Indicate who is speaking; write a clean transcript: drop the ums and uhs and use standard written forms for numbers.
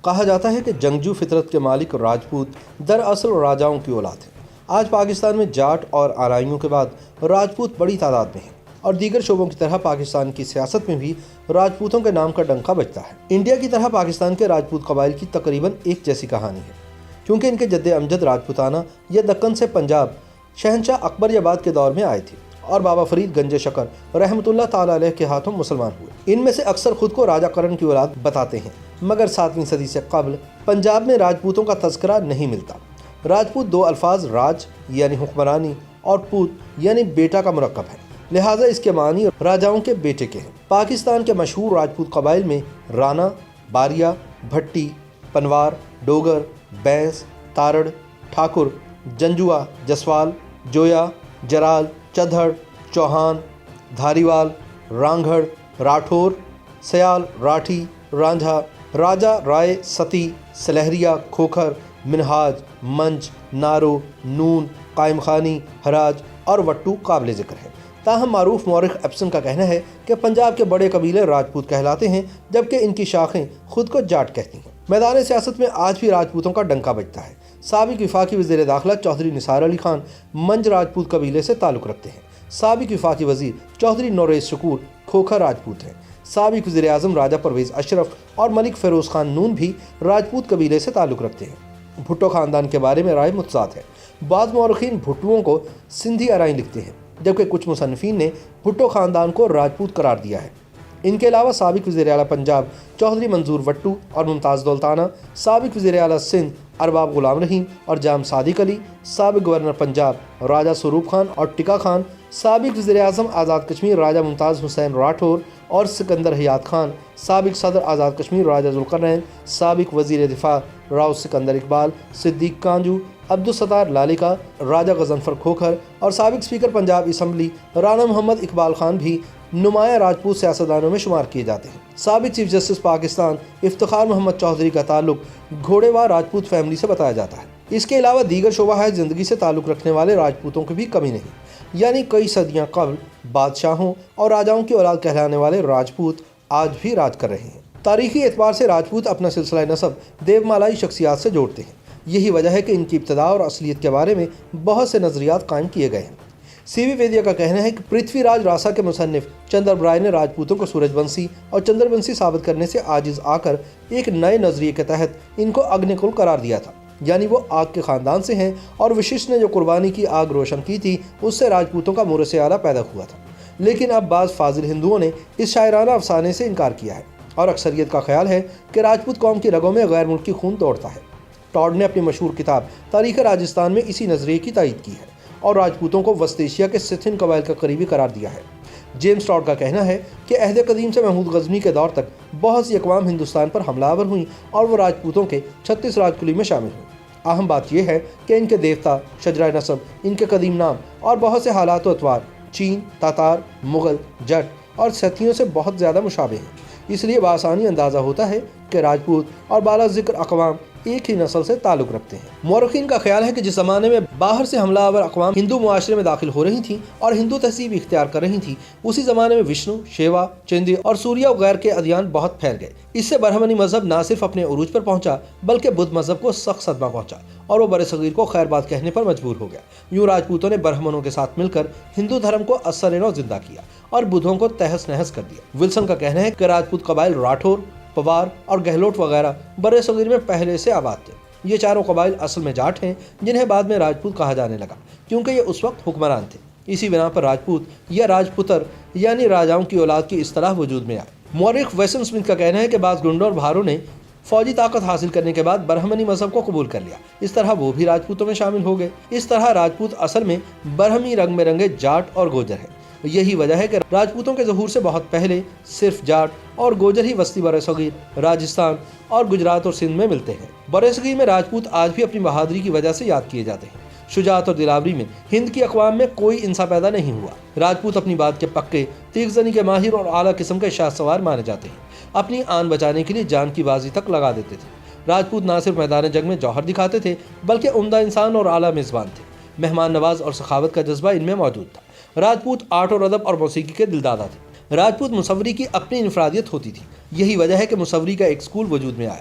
Speaker 1: کہا جاتا ہے کہ جنگجو فطرت کے مالک راجپوت دراصل راجاؤں کی اولاد ہیں۔ آج پاکستان میں جاٹ اور آرائیوں کے بعد راجپوت بڑی تعداد میں ہیں اور دیگر شعبوں کی طرح پاکستان کی سیاست میں بھی راجپوتوں کے نام کا ڈنکا بجتا ہے۔ انڈیا کی طرح پاکستان کے راجپوت قبائل کی تقریباً ایک جیسی کہانی ہے، کیونکہ ان کے جد امجد راجپوتانہ یا دکن سے پنجاب شہنشاہ اکبر آباد کے دور میں آئے تھے اور بابا فرید گنج شکر رحمۃ اللہ تعالیٰ علیہ کے ہاتھوں مسلمان ہوئے۔ ان میں سے اکثر خود کو راجہ کرن کی اولاد بتاتے ہیں، مگر 7ویں صدی سے قبل پنجاب میں راجپوتوں کا تذکرہ نہیں ملتا۔ راجپوت دو الفاظ راج یعنی حکمرانی اور پوت یعنی بیٹا کا مرکب ہے، لہٰذا اس کے معنی راجاؤں کے بیٹے کے ہیں۔ پاکستان کے مشہور راجپوت قبائل میں رانا، باریا، بھٹی، پنوار، ڈوگر، بینس، تارڑ، ٹھاکر، جنجوا، جسوال، جویا، جرال، چدھڑ، چوہان، دھاریوال، رانگھڑ، راٹھور، سیال، راٹھی، رانجھا، راجہ، رائے، ستی، سلہریہ، کھوکھر، منہاج، منج، نارو، نون، قائم خانی، ہراج اور وٹو قابل ذکر ہے۔ تاہم معروف مورخ ایبسن کا کہنا ہے کہ پنجاب کے بڑے قبیلے راجپوت کہلاتے ہیں، جبکہ ان کی شاخیں خود کو جاٹ کہتی ہیں۔ میدان سیاست میں آج بھی راجپوتوں کا ڈنکا بجتا ہے۔ سابق وفاقی وزیر داخلہ چودھری نثار علی خان منج راجپوت قبیلے سے تعلق رکھتے ہیں۔ سابق وفاقی وزیر چودھری نوریز شکور کھوکھر راجپوت ہیں۔ سابق وزیر اعظم راجہ پرویز اشرف اور ملک فیروز خان نون بھی راجپوت قبیلے سے تعلق رکھتے ہیں۔ بھٹو خاندان کے بارے میں رائے متضاد ہے۔ بعض مورخین بھٹوؤں کو سندھی ارائیں لکھتے ہیں، جبکہ کچھ مصنفین نے بھٹو خاندان کو راجپوت قرار دیا ہے۔ ان کے علاوہ سابق وزیر اعلیٰ پنجاب چودھری منظور وٹو اور ممتاز دولتانہ، سابق وزیر اعلیٰ سندھ ارباب غلام رحیم اور جام صادق علی، سابق گورنر پنجاب راجہ سروپ خان اور ٹکا خان، سابق وزیر اعظم آزاد کشمیر راجہ ممتاز حسین راٹھور اور سکندر حیات خان، سابق صدر آزاد کشمیر راجہ ذوالقرنین، سابق وزیر دفاع راؤ سکندر اقبال، صدیق کانجو، عبدالستار لالیکا، راجہ غضنفر کھوکھر اور سابق اسپیکر پنجاب اسمبلی رانا محمد اقبال خان بھی نمایاں راجپوت سیاستدانوں میں شمار کیے جاتے ہیں۔ سابق چیف جسٹس پاکستان افتخار محمد چودھری کا تعلق گھوڑےوار راجپوت فیملی سے بتایا جاتا ہے۔ اس کے علاوہ دیگر شعبہ زندگی سے تعلق رکھنے والے راجپوتوں کی بھی کمی نہیں، یعنی کئی صدیاں قبل بادشاہوں اور راجاؤں کی اولاد کہلانے والے راجپوت آج بھی راج کر رہے ہیں۔ تاریخی اعتبار سے راجپوت اپنا سلسلہ نسب دیومالائی شخصیات سے جوڑتے ہیں۔ یہی وجہ ہے کہ ان کی ابتدا اور اصلیت کے بارے میں بہت سے نظریات قائم کیے گئے ہیں۔ سی وی ویدیا کا کہنا ہے کہ پرتھوی راج راسا کے مصنف چندر برائے نے راجپوتوں کو سورج ونشی اور چندر ونشی ثابت کرنے سے عاجز آ کر ایک نئے نظریے کے تحت ان کو اگنی کل قرار دیا تھا، یعنی وہ آگ کے خاندان سے ہیں، اور وششٹھ نے جو قربانی کی آگ روشن کی تھی اس سے راجپوتوں کا مورث اعلیٰ پیدا ہوا تھا۔ لیکن اب بعض فاضل ہندوؤں نے اس شاعرانہ افسانے سے انکار کیا ہے اور اکثریت کا خیال ہے کہ راجپوت قوم کی رگوں میں غیر ملکی خون دوڑتا ہے۔ ٹاڈ نے اپنی مشہور کتاب تاریخ راجستھان میں اسی نظریے کی تائید کی ہے اور راجپوتوں کو وسط ایشیا کے سٹھن قبائل کا قریبی قرار دیا ہے۔ جیمز ٹاڈ کا کہنا ہے کہ عہد قدیم سے محمود غزنوی کے دور تک بہت سی اقوام ہندوستان پر حملہ آور ہوئیں اور وہ راجپوتوں کے 36 راج کلی میں شامل ہوئیں۔ اہم بات یہ ہے کہ ان کے دیوتا، شجرہ نسب، ان کے قدیم نام اور بہت سے حالات و اطوار چین، تاتار، مغل، جٹ اور سیتھیوں سے بہت زیادہ مشابہ ہیں۔ اس لیے بآسانی اندازہ ہوتا ہے کہ راجپوت اور بالا ذکر اقوام ایک ہی نسل سے تعلق رکھتے ہیں۔ مورخین کا خیال ہے کہ جس زمانے میں باہر سے حملہ آور اقوام ہندو معاشرے میں داخل ہو رہی تھیں اور ہندو تہذیب اختیار کر رہی تھیں، اسی زمانے میں وشنو، شیوا، چندی اور سوریا وغیرہ کے ادیان بہت پھیل گئے۔ اس سے برہمنی مذہب نہ صرف اپنے عروج پر پہنچا بلکہ بدھ مذہب کو سخت صدمہ پہنچا اور وہ برصغیر کو خیر بات کہنے پر مجبور ہو گیا۔ یوں راجپوتوں نے برہمنوں کے ساتھ مل کر ہندو دھرم کو اثر نو زندہ کیا اور بدھوں کو تہس نہس کر دیا۔ ولسن کا کہنا ہے کہ راجپوت قبائل راٹھور، پوار اور گہلوٹ وغیرہ برصغیر میں پہلے سے آباد تھے۔ یہ چاروں قبائل اصل میں جاٹ ہیں، جنہیں بعد میں راجپوت کہا جانے لگا کیونکہ یہ اس وقت حکمران تھے۔ اسی بنا پر راجپوت یا راجپوتر یعنی راجاؤں کی اولاد کی اصطلاح وجود میں آئی۔ مورخ ویسن اسمتھ کا کہنا ہے کہ بعض گنڈوں اور بھاروں نے فوجی طاقت حاصل کرنے کے بعد برہمنی مذہب کو قبول کر لیا، اس طرح وہ بھی راجپوتوں میں شامل ہو گئے۔ اس طرح راجپوت اصل میں برہمی رنگ میں رنگے جاٹ اور گوجر ہیں۔ یہی وجہ ہے کہ راجپوتوں کے ظہور سے بہت پہلے صرف جاٹ اور گوجر ہی وسطی برصغیر راجستھان اور گجرات اور سندھ میں ملتے ہیں۔ برصغیر میں راجپوت آج بھی اپنی بہادری کی وجہ سے یاد کیے جاتے ہیں۔ شجاعت اور دلاوری میں ہند کی اقوام میں کوئی انسا پیدا نہیں ہوا۔ راجپوت اپنی بات کے پکے، تیغ زنی کے ماہر اور اعلیٰ قسم کے شاہ سوار مانے جاتے ہیں۔ اپنی آن بچانے کے لیے جان کی بازی تک لگا دیتے تھے۔ راجپوت نہ صرف میدان جنگ میں جوہر دکھاتے تھے بلکہ عمدہ انسان اور اعلیٰ میزبان تھے۔ مہمان نواز اور سخاوت کا جذبہ ان میں موجود تھا۔ راجپوت آرٹ اور ادب اور موسیقی کے دلدادہ تھے۔ راجپوت مصوری کی اپنی انفرادیت ہوتی تھی۔ یہی وجہ ہے کہ مصوری کا ایک اسکول وجود میں آیا